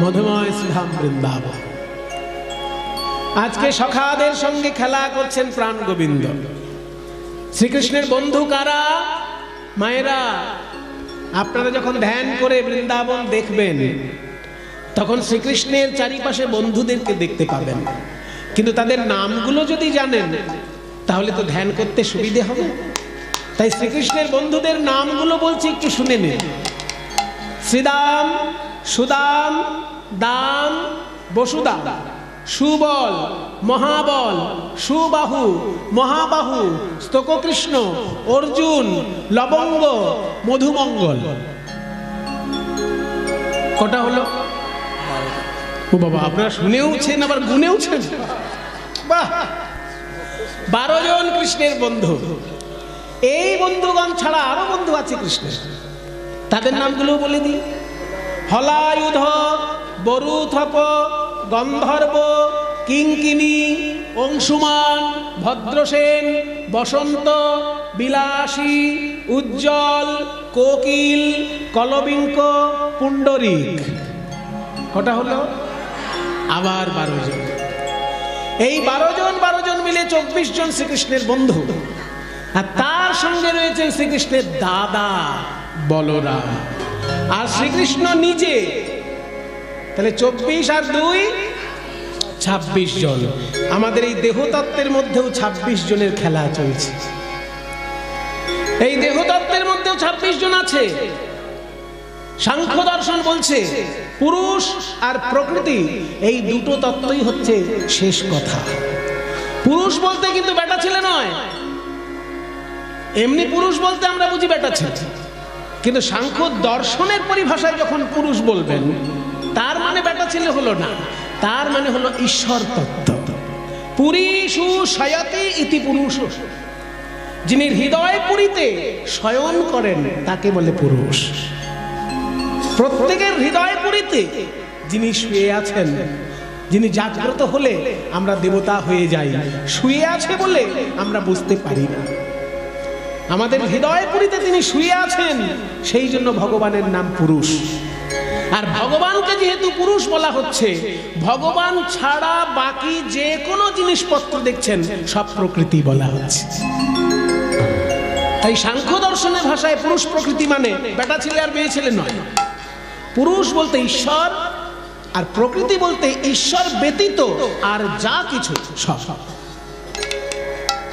মধুময় শ্রীধাম বৃন্দাবন। আজকে সখাদের সঙ্গে খেলা করছেন প্রাণ গোবিন্দ। শ্রীকৃষ্ণের বন্ধু কারা? মায়েরা, আপনারা যখন ধ্যান করে বৃন্দাবন দেখবেন তখন শ্রীকৃষ্ণের চারিপাশে বন্ধুদেরকে দেখতে পাবেন, কিন্তু তাদের নামগুলো যদি জানেন তাহলে তো ধ্যান করতে সুবিধে হবে। তাই শ্রীকৃষ্ণের বন্ধুদের নামগুলো বলছি, একটু শুনে নিন। শ্রীদাম, সুদাম, দাম, বসুদাম, সুবল, মহাবল, সুবাহু, মহাবাহু, স্তককৃষ্ণ, অর্জুন, লবঙ্গ, মধুমঙ্গল। কটা হলো? ও বাবা, আপনারা শুনেওছেন আবার গুনেওছেন। বাহ, 12 জন কৃষ্ণের বন্ধু। এই বন্ধুগণ ছাড়া আরো বন্ধু আছে কৃষ্ণের, তাদের নামগুলো বলে দিই। হলায়ুধ, বরুথপ, গন্ধর্ব, কিঙ্কিনী, অংশুমান, ভদ্রসেন, বসন্ত, বিলাসী, উজ্জ্বল, কোকিল, কলবিঙ্ক, পুণ্ডরিক। কটা হলো? আবার 12 জন। এই 12 জন মিলে 24 জন শ্রীকৃষ্ণের বন্ধু। আর তার সঙ্গে রয়েছেন শ্রীকৃষ্ণের দাদা বলরাম আর শ্রীকৃষ্ণ নিজে। তাহলে 24 আর 2 26 জন। আমাদের এই দেহতত্ত্বের মধ্যেও 26 জনের খেলা চলছে। এই দেহতত্ত্বের মধ্যেও 26 জন আছে। সাংখ্য দর্শন বলছে পুরুষ আর প্রকৃতি এই দুটো তত্ত্বই হচ্ছে শেষ কথা। পুরুষ বলতে কিন্তু বেটা ছেলে নয়। এমনি পুরুষ বলতে আমরা বুঝি বেটা ছেলে, কিন্তু সাংখ্য দর্শনের পরিভাষায় যখন পুরুষ বলবেন তার মানে বেটা ছেলে হলো না, তার মানে হলো ঈশ্বর তত্ত্ব। পুরীষু শয়তি ইতি পুরুষ। যিনি হৃদয় পুরীতে শয়ন করেন তাকে বলে পুরুষ। প্রত্যেকের হৃদয় পুরীতে যিনি শুয়ে আছেন, যিনি জাগ্রত হলে আমরা দেবতা হয়ে যাই, শুয়ে আছে বলে আমরা বুঝতে পারি না। আমাদের হৃদয় পুরীতে তিনি শুয়ে আছেন, সেই জন্য ভগবানের নাম পুরুষ। আর ভগবানকে যেহেতু পুরুষ বলা হচ্ছে, ভগবান ছাড়া বাকি যে কোনো জিনিসপত্র দেখছেন সব প্রকৃতি বলা হচ্ছে। তাই সাংখ্য দর্শনের ভাষায় পুরুষ প্রকৃতি মানে বেটা ছেলে আর মেয়ে ছেলে নয়। পুরুষ বলতে ঈশ্বর, আর প্রকৃতি বলতে ঈশ্বর ব্যতীত আর যা কিছু সব।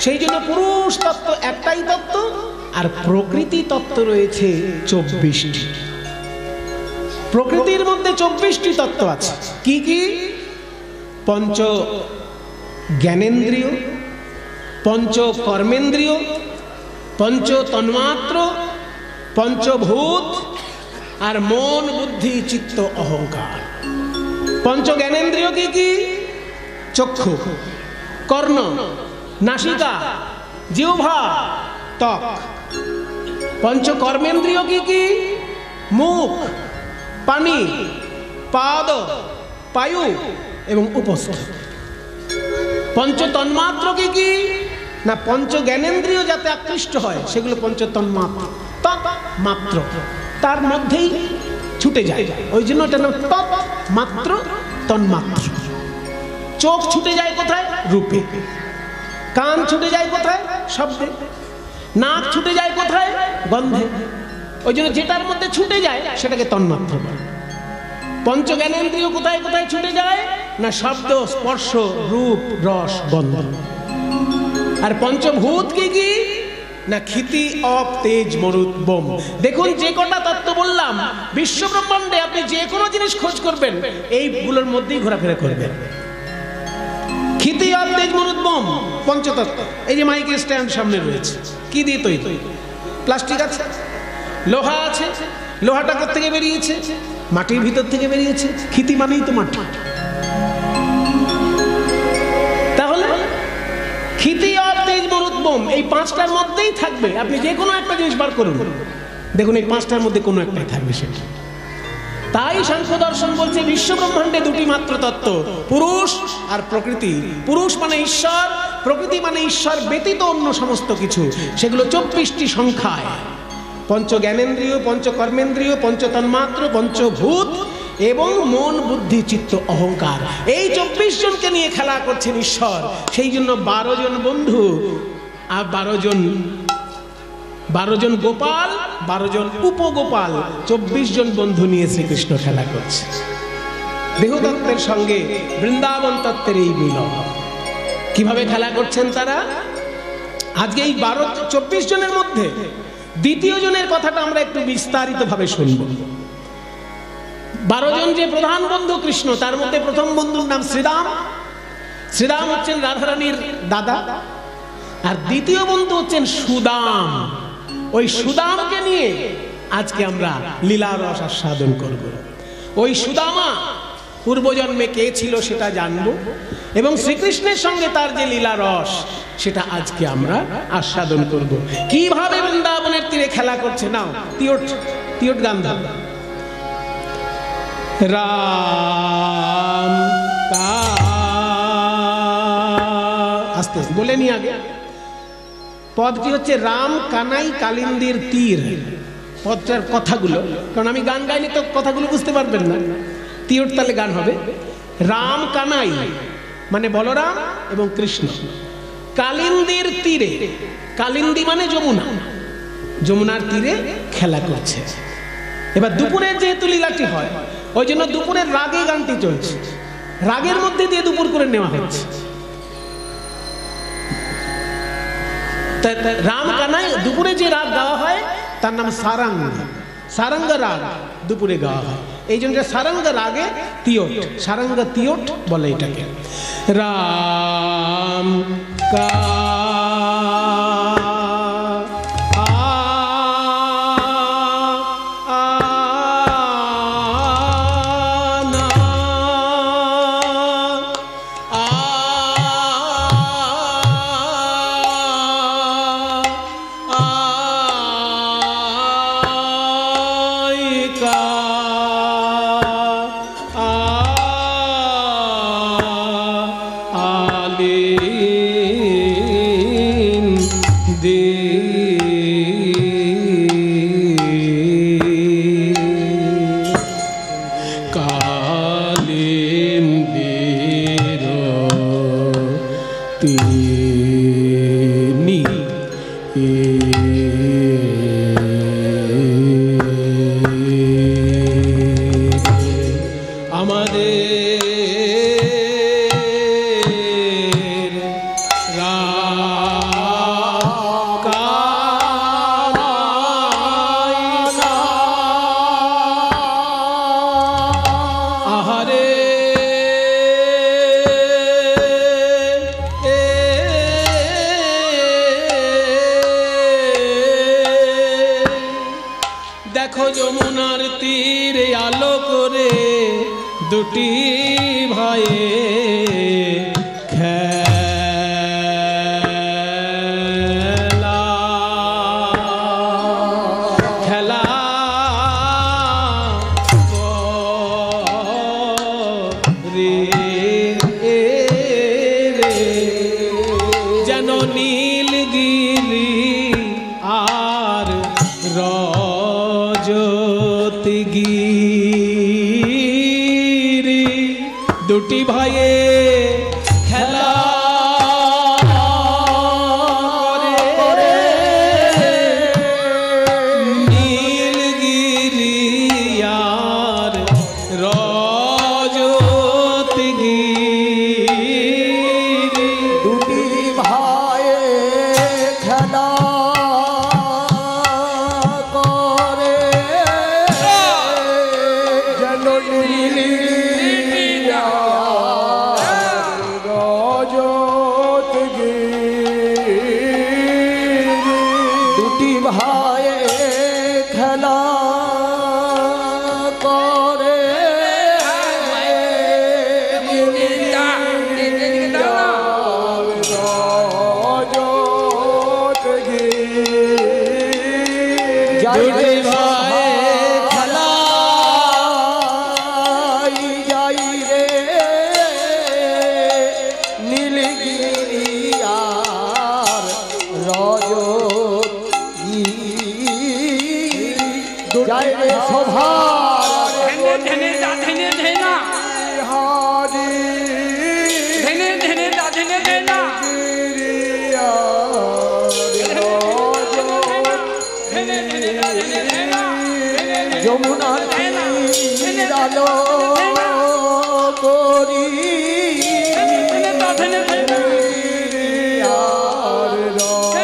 সেই জন্য পুরুষ তত্ত্ব একটাই তত্ত্ব, আর প্রকৃতি তত্ত্ব রয়েছে 24টি। প্রকৃতির মধ্যে 24টি তত্ত্ব আছে। কি কি? পঞ্চ জ্ঞানেন্দ্রিয়, পঞ্চ কর্মেন্দ্রিয়, পঞ্চ তন্মাত্র, পঞ্চভূত, আর মন, বুদ্ধি, চিত্ত, অহংকার। পঞ্চ জ্ঞানেন্দ্রিয় কি কি? চক্ষু, কর্ণ, নাসিকা, জিহ্বা, ত্বক। পঞ্চ কর্মেন্দ্রিয় কি কি? মুখ, পানি, পাদ, পায়ু এবং উপস্থ। পঞ্চ তন্মাত্র কি কি? না, পঞ্চ জ্ঞানেন্দ্রিয় যাতে আকৃষ্ট হয় সেগুলো পঞ্চ তন্মাত্র। তৎ মাত্র, তার মধ্যেই ছুটে যায়, ওই জন্য এটা নাম তৎ মাত্র, তন্মাত্র। চোখ ছুটে যায় কোথায়? রূপে। কান ছুটে যায় কোথায়? শব্দে। নাক ছুটে যায় কোথায়? গন্ধে। ওই জন্য যেটার মধ্যে ছুটে যায় সেটাকে তন্মাত্র বলে। পঞ্চ জ্ঞানেন্দ্রিয় কোথায় কোথায় ছুটে যায়? না, শব্দ, স্পর্শ, রূপ, রস, গন্ধ। আর পঞ্চভূত কি কি? না, ক্ষিতি, অপ, তেজ, মরুত, বোম। দেখুন, যে কটা তত্ত্ব বললাম, বিশ্ব ব্রহ্মাণ্ডে আপনি যে কোনো জিনিস খোঁজ করবেন এইগুলোর মধ্যেই ঘোরাফেরা করবেন। ক্ষিতি, অপ, তেজ, মরুত, বোম, পঞ্চতত্ত্ব। এই যে মাইকের স্ট্যান্ড সামনে রয়েছে, কি দিয়ে তৈরি? প্লাস্টিক আছে, লোহা আছে। লোহাটা কোথা থেকে বেরিয়েছে? মাটির ভিতর থেকে বেরিয়েছে। ক্ষিতি মানেই তো মাটি। তাহলে ক্ষিতি, অপ, তেজ, মরুত, বোম এই 5টার মধ্যেই থাকবে। আপনি যে কোনো একটা জিনিস বার করুন, দেখুন এই 5টার মধ্যে কোনো একটাই থাকবে সেটা। তাই সাংখ্য দর্শন বলছে বিশ্ব ব্রহ্মাণ্ডে 2টি মাত্র তত্ত্ব, পুরুষ আর প্রকৃতি। পুরুষ মানে ঈশ্বর, প্রকৃতি মানে ঈশ্বর ব্যতীত অন্য সমস্ত কিছু। সেগুলো 24টি সংখ্যায়। পঞ্চ জ্ঞানেন্দ্রিয়, পঞ্চ কর্মেন্দ্রিয়, পঞ্চ তন্মাত্র, পঞ্চভূত এবং মন বুদ্ধি চিত্ত অহংকার, এই 24 জনকে নিয়ে খেলা করছেন ঈশ্বর। সেই জন্য 12 জন বন্ধু আর 12 জন গোপাল, 12 জন উপগোপাল, 24 জন বন্ধু নিয়ে শ্রীকৃষ্ণ খেলা করছে। দেহতত্ত্বের সঙ্গে বৃন্দাবন তত্ত্বের এই মিলন। কিভাবে খেলা করছেন তারা? আজকে এই 24 জনের মধ্যে দ্বিতীয় জনের কথাটা আমরা একটু বিস্তারিতভাবে শুনব। 12 জন যে প্রধান বন্ধু কৃষ্ণ, তার মধ্যে প্রথম বন্ধুর নাম শ্রীরাম। শ্রীরাম হচ্ছেন রাধারানীর দাদা। আর দ্বিতীয় বন্ধু হচ্ছেন সুদাম। ওই সুদামকে নিয়ে আজকে আমরা লীলা রস আস্বাদন করব। ওই সুদামা পূর্বজন্মে কে ছিল সেটা জানব, এবং শ্রীকৃষ্ণের সঙ্গে তার যে লীলা রস সেটা আজকে আমরা আস্বাদন করব। কিভাবে বৃন্দাবনের তীরে খেলা করছে। নাও তিয়ট গান দাও। রাম আস্তে আস্তে বলে নি আগে। পদটি হচ্ছে রাম কানাই কালিন্দির তীর। পদটার কথাগুলো, কারণ আমি গান গাইনি তো কথাগুলো বুঝতে পারবেন না। তিয়ট তালে গান হবে। রাম কানাই মানে বলরাম এবং কৃষ্ণ কালিন্দির তীরে, কালিন্দি মানে যমুনা, যমুনার তীরে খেলা করছে। এবার দুপুরের যেহেতু লীলাটি হয়, ওই জন্য দুপুরের রাগে গানটি চলছে। রাগের মধ্যে দিয়ে দুপুর করে নেওয়া হচ্ছে। রাম কানাই দুপুরে যে রাগ গাওয়া হয় তার নাম সারাঙ্গ। সারাঙ্গ রাগ দুপুরে গাওয়া হয়, এই জন্য সারাঙ্গ রাগে তিয়ট, সারাঙ্গ তিয়ট বলে এটাকে। রাম কা দেখো যমুনার তীরে আলো করে দুটি ভাইয়ে খেলা খেলা রে যেন নীলগিরি আর রজতগিরি দুটি ভাইয়ে খেলা করে নীলগিরি আর রজতগিরি দুটি ভাইয়ে খেলা করে যেন নীলিয়া রজতগিরি দুটি ভাইয়ে খেলা করে দুটি ভাইয়ে খেলা লালো করি যমুনার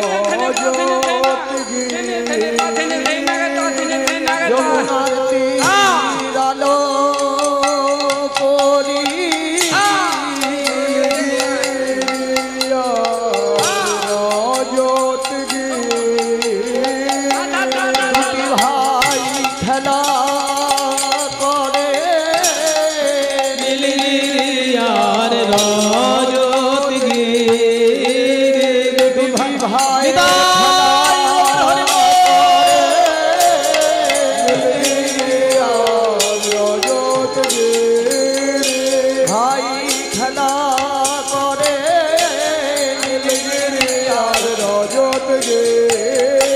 তীরালো করি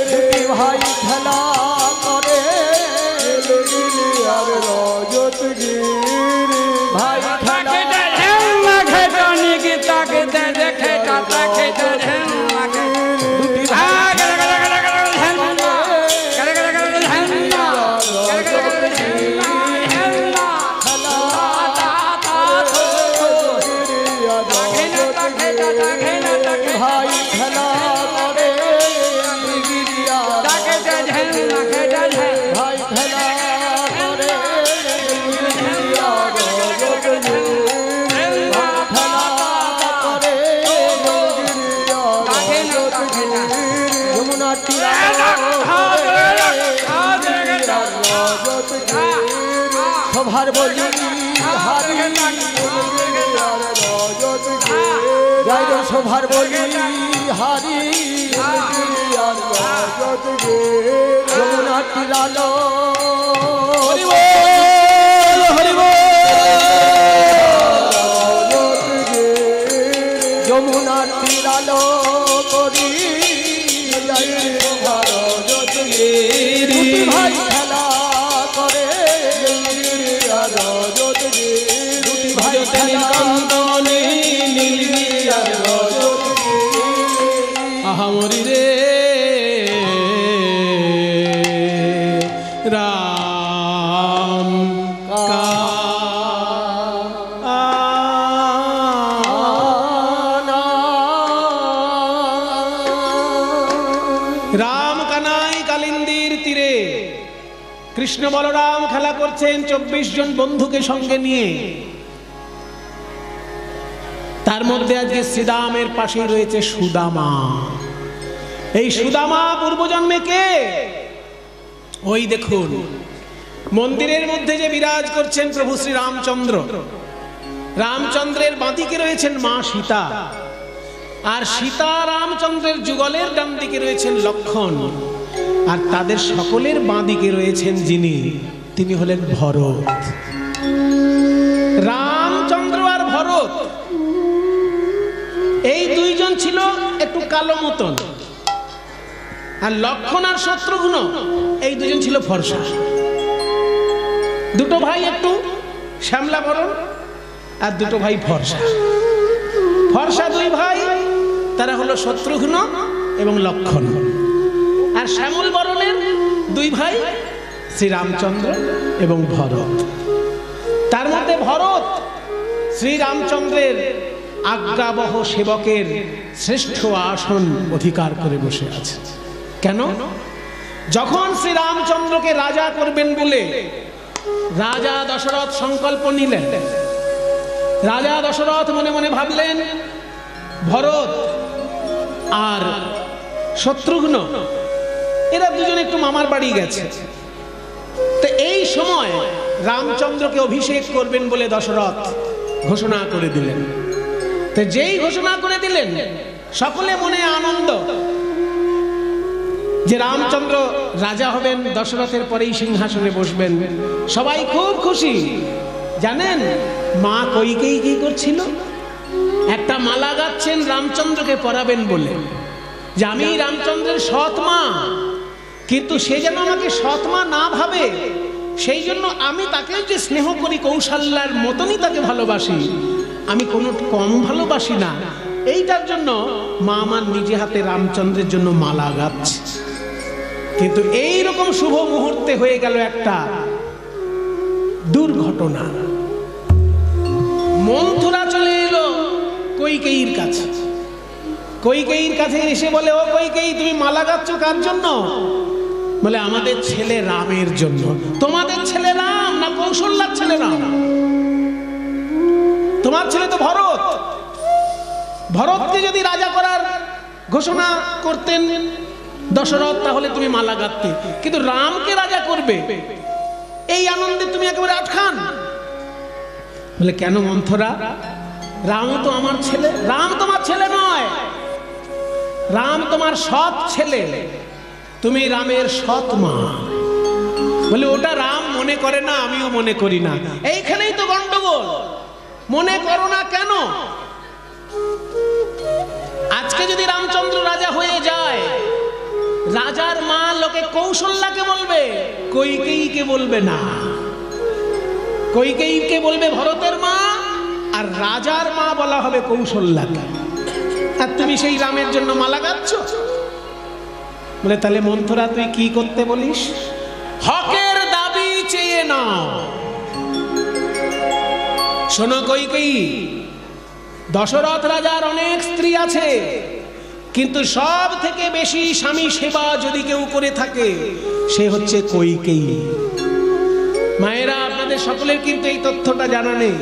দুটি ভাই খেলা করে আর রজত দুটি ভাই খেলা করে নীলগিরি আর রজত দুটি ভাই খেলা করে নীলগিরি আর রজত ভাই ভাই খেলা করে ভাই খেলা করে যমুনা সভার বলি হারি জয় সভার বলি হারি যমুনা তীরালো যমুনার তীরালো করি দুটি ভাই খেলা করে দুটি ভাই খেলা আহামরি রে রাম রাম কানাই কালিন্দির তীরে কৃষ্ণ বলরাম খেলা করছেন 24 জন বন্ধুকে সঙ্গে নিয়ে। তার মধ্যে আজকে শ্রীরামের পাশে রয়েছে সুদামা। এই সুদামা পূর্বজন্মে কে? ওই দেখুন মন্দিরের মধ্যে যে বিরাজ করছেন প্রভু শ্রী রামচন্দ্র। রামচন্দ্রের বাঁদিকে রয়েছেন মা সীতা, আর সীতা রামচন্দ্রের যুগলের ডান দিকে রয়েছেন লক্ষ্মণ, আর তাদের সকলের বাঁদিকে রয়েছেন যিনি, তিনি হলেন ভরত। রামচন্দ্র আর ভরত এই দুইজন ছিল একটু কালো মতন, আর লক্ষ্মণ আর শত্রুঘ্ন এই দুজন ছিল ফর্সা। দুটো ভাই একটু শ্যামলা বরণ, আর দুটো ভাই ফর্সা। ফর্সা দুই ভাই, তারা হলো শত্রুঘ্ন এবং লক্ষ্মণ। আর শ্যামল বরণের দুই ভাই শ্রীরামচন্দ্র এবং ভরত। তার মধ্যে ভরত শ্রীরামচন্দ্রের আজ্ঞাবহ সেবকের শ্রেষ্ঠ আসন অধিকার করে বসে আছে। কেন? যখন শ্রীরামচন্দ্রকে রাজা করবেন বলে রাজা দশরথ সংকল্প নিলেন, রাজা দশরথ মনে মনে ভাবলেন ভরত আর শত্রুঘ্ন এরা দুজন একটু মামার বাড়ি গেছে, তো এই সময় রামচন্দ্রকে অভিষেক করবেন বলে দশরথ ঘোষণা করে দিলেন। তো যেই ঘোষণা করে দিলেন সকলে মনে আনন্দ যে রামচন্দ্র রাজা হবেন, দশরথের পরেই সিংহাসনে বসবেন। সবাই খুব খুশি। জানেন মা কইকেয়ী কি করছিল? একটা মালা গাচ্ছেন রামচন্দ্রকে পরাবেন বলে, যে আমি রামচন্দ্রের সৎ মা, কিন্তু সে যেন আমাকে সৎ মা না ভাবে, সেই জন্য আমি তাকে যে স্নেহ করি কৌশল্যার মতনই তাকে ভালোবাসি, আমি কোনো কম ভালোবাসি না। এইটার জন্য মা আমার নিজে হাতে রামচন্দ্রের জন্য মালা গাচ্ছে। কিন্তু এই রকম শুভ মুহূর্তে হয়ে গেল একটা দুর্ঘটনা। মন্থরা চলে এলো কৈকেয়ীর কাছে। কৈকেয়ীর কাছে এসে বলে, ও কৈকেয়ী, তুমি মালা গাচ্ছ কার জন্য? বলে, আমাদের ছেলে রামের জন্য। তোমাদের ছেলে রাম না কৌশল্যার ছেলে রাম? তোমার ছেলে তো ভরত। ভরতকে যদি রাজা করার ঘোষণা করতেন দশরথ, তাহলে তুমি মালা গাঁথতে, কিন্তু রামকে রাজা করবে, এই আনন্দে তুমি একেবারে আটখান। বলে, কেন মন্থরা? রাম তো আমার ছেলে। রাম তোমার ছেলে নয়, রাম তোমার সৎ ছেলে, তুমি রামের সৎ মা। বলে, ওটা রাম মনে করে না, আমিও মনে করি না। এইখানেই তো গন্ডগোল। মনে করো না কেন? আজকে যদি রামচন্দ্র রাজা হয়ে যায়, রাজার মা লোকে কৌশল্যাকে বলবে, কৈকেয়ীকে বলবে না। কৈকেয়ীকে বলবে ভরতের মা, আর রাজার মা বলা হবে কৌশল্যাকে। আর তুমি সেই রামের জন্য মালা গাচ্ছ। বলে, তাহলে মন্থরা তুই কি করতে বলিস? হকের দাবি চেয়ে নাও। শোনো কৈকেয়ী, দশরথ রাজার অনেক স্ত্রী আছে, কিন্তু সব থেকে বেশি স্বামী সেবা যদি কেউ করে থাকে, সে হচ্ছে কৈকেয়ী। মায়েরা, আপনাদের সকলের কিন্তু এই তথ্যটা জানা নেই।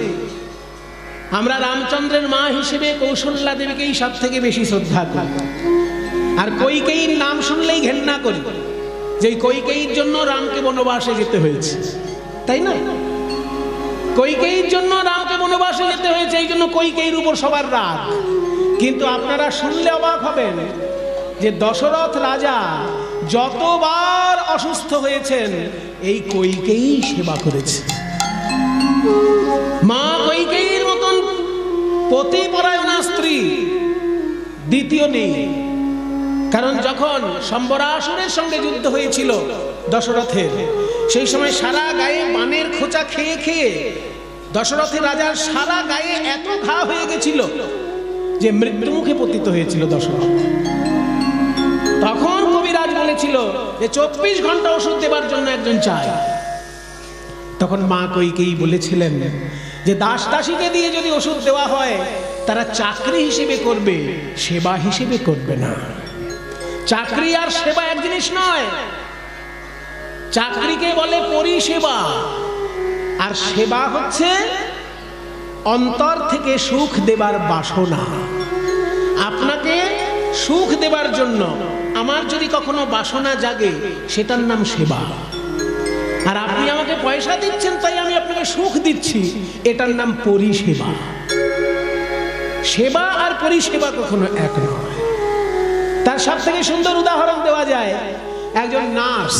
আমরা রামচন্দ্রের মা হিসেবে কৌশল্যা দেবীকেই সব থেকে বেশি শ্রদ্ধা করি, আর কৈকেয়ীর নাম শুনলেই ঘেন্না করি, যে কৈকেয়ীর জন্য রামকে বনবাসে যেতে হয়েছে, তাই না? কৈকেয়ীর জন্য রামকে বনবাসে যেতে হয়েছে, এই জন্য কৈকেয়ীর উপর সবার রাগ। কিন্তু আপনারা শুনলে অবাক হবেন যে দশরথ রাজা যতবার অসুস্থ হয়েছেন, এই কৈকেয়ী সেবা করেছে। মা কৈকেয়ীর মতন পতিপরায়ণা স্ত্রী দ্বিতীয় নেই। কারণ যখন সম্বরাসুরের সঙ্গে যুদ্ধ হয়েছিল দশরথের, সেই সময় সারা গায়ে বানের খোঁচা খেয়ে খেয়ে দশরথের রাজার সারা গায়ে এত ঘা হয়ে গেছিল যে মৃত্যু মুখে পতিত হয়েছিল দশরথ। তখন কবিরাজ বলেছিল যে 24 ঘন্টা ওষুধ দেবার জন্য একজন চাই। তখন মা কৈকেয়ী বলেছিলেন যে দাস দাসীকে দিয়ে যদি ওষুধ দেওয়া হয়, তারা চাকরি হিসেবে করবে, সেবা হিসেবে করবে না। চাকরি আর সেবা এক জিনিস নয়। চাকরিকে বলে পরিষেবা, আর সেবা হচ্ছে অন্তর থেকে সুখ দেবার বাসনা। আপনাকে সুখ দেবার জন্য আমার যদি কখনো বাসনা জাগে, সেটার নাম সেবা। আর আপনি আমাকে পয়সা দিচ্ছেন, তাই আমি আপনাকে সুখ দিচ্ছি, এটার নাম পরিষেবা। সেবা আর পরিষেবা কখনো এক নয়। তার সব থেকে সুন্দর উদাহরণ দেওয়া যায়, একজন নার্স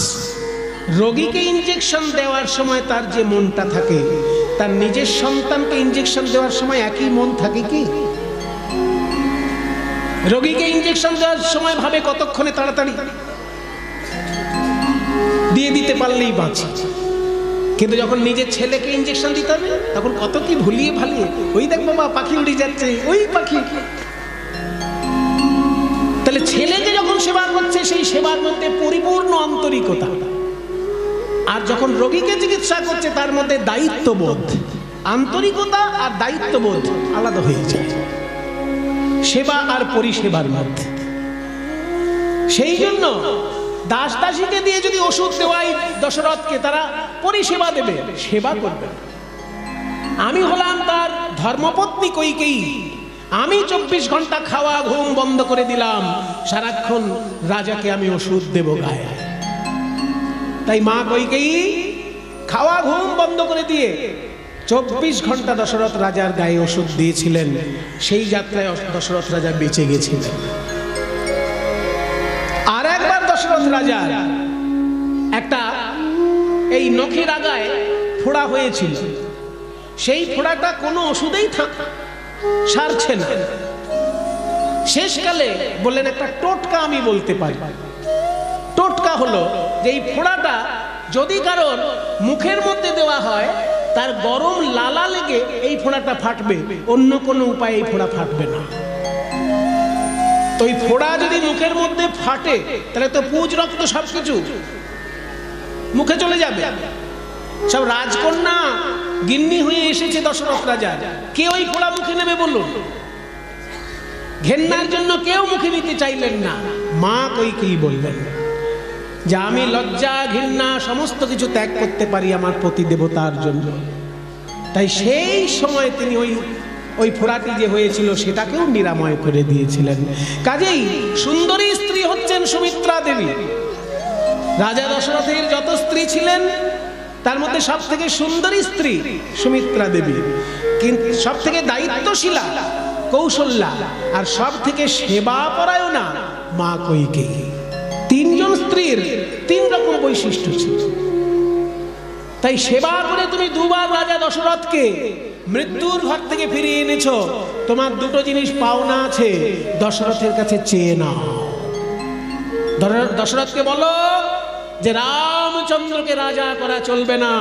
রোগীকে ইনজেকশন দেওয়ার সময় তার যে মনটা থাকে, তার নিজের সন্তানকে ইনজেকশন দেওয়ার সময় একই মন থাকে কি? রোগীকে ইনজেকশন দেওয়ার সময় ভাবে কতক্ষণে তাড়াতাড়ি দিয়ে দিতে পারলেই বাঁচি, কিন্তু যখন নিজের ছেলেকে ইনজেকশন দিতে হবে, তখন কত কি ভুলিয়ে ভালিয়ে, ওই দেখ বাবা পাখি উড়ে যাচ্ছে, ওই পাখি। তাহলে ছেলেকে যখন সেবা করছে, সেই সেবার মধ্যে পরিপূর্ণ আন্তরিকতা। আর যখন রোগীকে চিকিৎসা করছে, তার মধ্যে দায়িত্ববোধ। আন্তরিকতা আর দায়িত্ববোধ আলাদা হয়ে যায় সেবা আর পরিষেবার মধ্যে। সেই জন্য দাস দাসীকে দিয়ে যদি ওষুধ দেওয়াই দশরথকে, তারা পরিষেবা দেবে, সেবা করবে। আমি হলাম তার ধর্মপত্নী কৈকেয়ী, আমি 24 ঘন্টা খাওয়া ঘুম বন্ধ করে দিলাম, সারাক্ষণ রাজাকে আমি ওষুধ দেব গায়ে। তাই মা কৈকেয়ী খাওয়া ঘুম বন্ধ করে দিয়ে 24 ঘন্টা দশরথ রাজার গায়ে ওষুধ দিয়েছিলেন। সেই যাত্রায় দশরথ রাজা বেঁচে গেছিলেন। আর একবার দশরথ রাজার একটা এই নখের আগায় ফোড়া হয়েছিল। সেই ফোড়াটা কোনো ওষুধেই সারছে না। শেষকালে বললেন, একটা টোটকা আমি বলতে পারি। টোটকা হলো যে এই ফোড়াটা যদি কারোর মুখের মধ্যে দেওয়া হয়, তার গরম লালা লেগে এই ফোড়াটা ফাটবে, অন্য কোনো উপায়ে এই ফোড়া ফাটবে না। তো এই ফোড়া যদি মুখের মধ্যে ফাটে, তাহলে তো পুজ রক্ত সবকিছু মুখে চলে যাবে। সব রাজকন্যা গিন্নি হয়ে এসেছে দশরথ রাজা, কে ওই ফোড়া মুখে নেবে বলুন? ঘেন্নার জন্য কেউ মুখে নিতে চাইলেন না। মা কইকেয়ী বললেন যে আমি লজ্জা ঘৃণা সমস্ত কিছু ত্যাগ করতে পারি আমার পতি দেবতার জন্য। তাই সেই সময় তিনি ওই ফোড়াটি যে হয়েছিল সেটাকেও নিরাময় করে দিয়েছিলেন। কাজেই সুন্দরী স্ত্রী হচ্ছেন সুমিত্রা দেবী। রাজা দশরথের যত স্ত্রী ছিলেন তার মধ্যে সব থেকে সুন্দরী স্ত্রী সুমিত্রা দেবী, কিন্তু সব থেকে দায়িত্বশীলা কৌশল্যা, আর সব থেকে সেবা পরায়ণা মা কইকেয়ী। তিনজন স্ত্রীর তিন রকম বৈশিষ্ট্য ছিল। তাই সেবা করে তুমি দুবার রাজা দশরথকে মৃত্যুর ঘর থেকে ফিরিয়ে এনেছো। তোমার দুটো জিনিস পাওনা আছে, দশরথের কাছে চেয়ে নাও। দশরথকে বলো যে রামচন্দ্রকে রাজা করা চলবে না,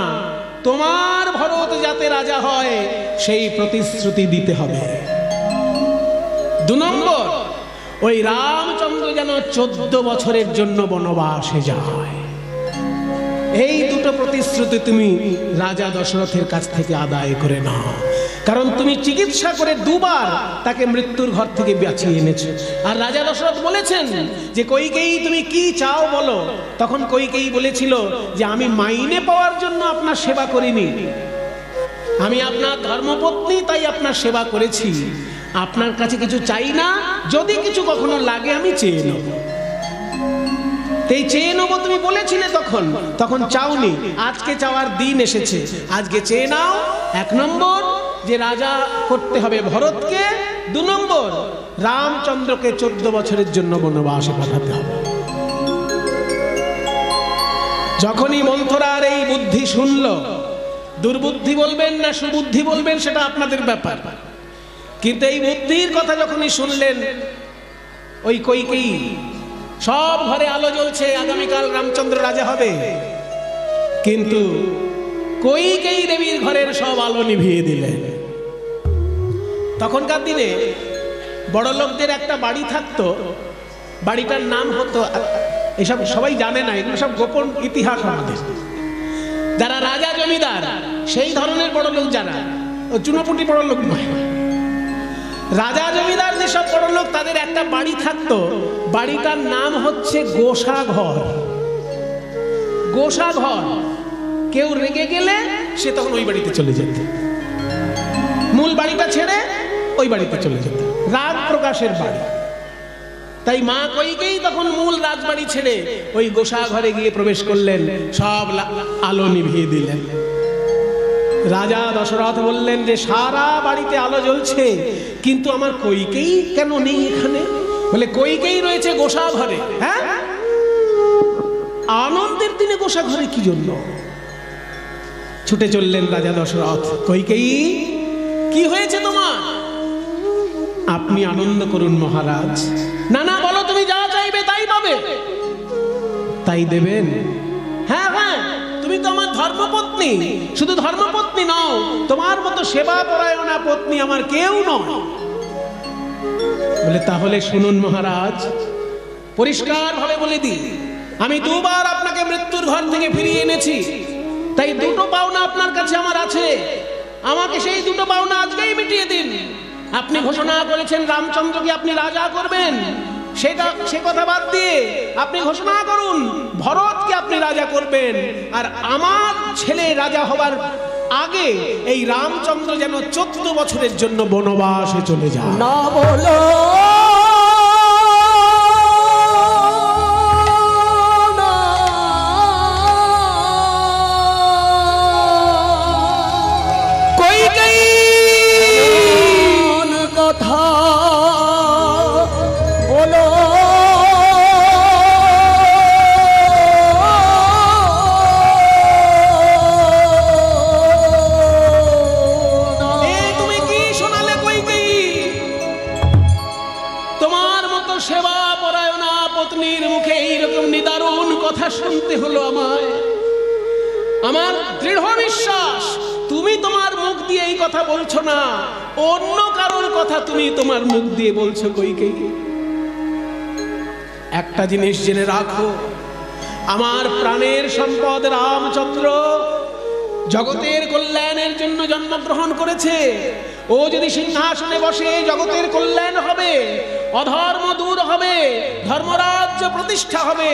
তোমার ভরত যাতে রাজা হয় সেই প্রতিশ্রুতি দিতে হবে। 2 নম্বর, ওই রামচন্দ্র যেন 14 বছরের জন্য বনবাসে যায়। এই দুটো প্রতিশ্রুতি তুমি রাজা দশরথের কাছ থেকে আদায় করে নাও, কারণ তুমি চিকিৎসা করে দুবার তাকে মৃত্যুর ঘর থেকে বাঁচিয়ে এনেছো। আর রাজা দশরথ বলেছেন যে কইকেয়ী তুমি কি চাও বলো। তখন কইকেয়ী বলেছিল যে আমি মাইনে পাওয়ার জন্য আপনার সেবা করিনি, আমি আপনার ধর্মপত্নী, তাই আপনার সেবা করেছি। আপনার কাছে কিছু চাই না, যদি কিছু কখনো লাগে আমি চেয়ে নেব। এই চেয়ে নেবো তুমি বলেছিলে তখন চাওনি, আজকে চাওয়ার দিন এসেছে, আজকে চেয়ে নাও। 1 নম্বর যে রাজা করতে হবে ভরতকে, 2 নম্বর রামচন্দ্রকে 14 বছরের জন্য বনবাসে পাঠাতে হবে। যখনই মন্থরার এই বুদ্ধি শুনল, দুর্বুদ্ধি বলবেন না সুবুদ্ধি বলবেন সেটা আপনাদের ব্যাপার, কিন্তু এই বুদ্ধির কথা যখনই শুনলেন ওই কইকেয়ী, সব ঘরে আলো জ্বলছে, আগামীকাল রামচন্দ্র রাজা হবে, কিন্তু কইকেয়ী দেবীর ঘরের সব আলো নিভিয়ে দিলেন। তখনকার দিনে বড় লোকদের একটা বাড়ি থাকতো, বাড়িটার নাম হতো, এসব সবাই জানে না, এগুলো সব গোপন ইতিহাস আমাদের। যারা রাজা জমিদার সেই ধরনের বড় লোক, যারা চুনোপুটি বড় লোক নয়, রাজা জমিদার যেসব বড় লোক, তাদের একটা বাড়ি থাকতো, বাড়িটার নাম হচ্ছে গোসাঘর। গোসাঘর, কেউ রেগে গেলে সে তখন ওই বাড়িতে চলে যেত, মূল বাড়িটা ছেড়ে ওই বাড়িতে চলে যেত, রাগ প্রকাশের বাড়ি। তাই মা কইকেয়ী তখন মূল রাজবাড়ি ছেড়ে ওই গোসাঘরে গিয়ে প্রবেশ করলেন, সব আলো নিভিয়ে দিলেন। রাজা দশরথ বললেন যে সারা বাড়িতে আলো জ্বলছে, কিন্তু আমার কইকেয়ী কেন নেই এখানে? বলে কইকেয়ী রয়েছে গোসাঘরে। হ্যাঁ, আনন্দের দিনে গোসাঘরে কি জন্য? ছুটে চললেন রাজা দশরথ, কইকেয়ী কি হয়েছে তোমার? আপনি আনন্দ করুন মহারাজ। না না, বলো তুমি যা চাইবে তাই পাবে। তাই দেবেন? হ্যাঁ হ্যাঁ, তুমি তো আমার ধর্মপত্নী, শুধু ধর্মপত্নী নও, তোমার মতো সেবা পরায়ণা পত্নী আমার কেউ নয়। বলে তাহলে শুনুন মহারাজ, পরিষ্কার ভাবে বলে দিই, আমি দুবার আপনাকে মৃত্যুর ঘর থেকে ফিরিয়ে এনেছি, তাই দুটো পাওনা আপনার কাছে আমার আছে, আমাকে সেই দুটো পাওনা আজকেই মিটিয়ে দিন। আপনি ঘোষণা করেছেন রামচন্দ্রকে আপনি রাজা করবেন, সে কথা বাদ দিয়ে আপনি ঘোষণা করুন ভরতকে আপনি রাজা করবেন, আর আমার ছেলে রাজা হবার আগে এই রামচন্দ্র যেন 14 বছরের জন্য বনবাসে চলে যায়। না বলো কথা বলো, তুমি কি শোনালে কইকেয়ী? তোমার মতো সেবা পরায়ণা পত্নীর মুখে এইরকম নিদারুণ কথা শুনতে হলো আমায়। আমার দৃঢ় বিশ্বাস তুমি তোমার মুখ দিয়ে এই কথা বলছো না, অন্য কারোর কথা তুমি তোমার মুখ দিয়ে বলছো কইকেয়ী। একটা জিনিস জেনে রাখো, আমার প্রাণের সম্পদ রামচন্দ্র জগতের কল্যাণের জন্য জন্মগ্রহণ করেছে। ও যদি সিংহাসনে বসে জগতের কল্যাণ হবে, অধর্ম দূর হবে, ধর্মরাজ্য প্রতিষ্ঠা হবে,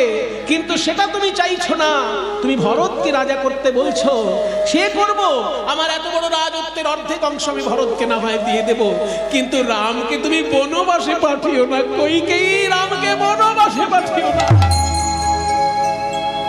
কিন্তু সেটা তুমি চাইছো না। তুমি ভরতকে রাজা করতে বলছো, সে করব, আমার এত বড় রাজত্বের অর্ধেক অংশ আমি ভরতকে না হয় দিয়ে দেব, কিন্তু রামকে তুমি বনবাসে পাঠিও না, কইকেয়ী রামকে বনবাসে পাঠিও না।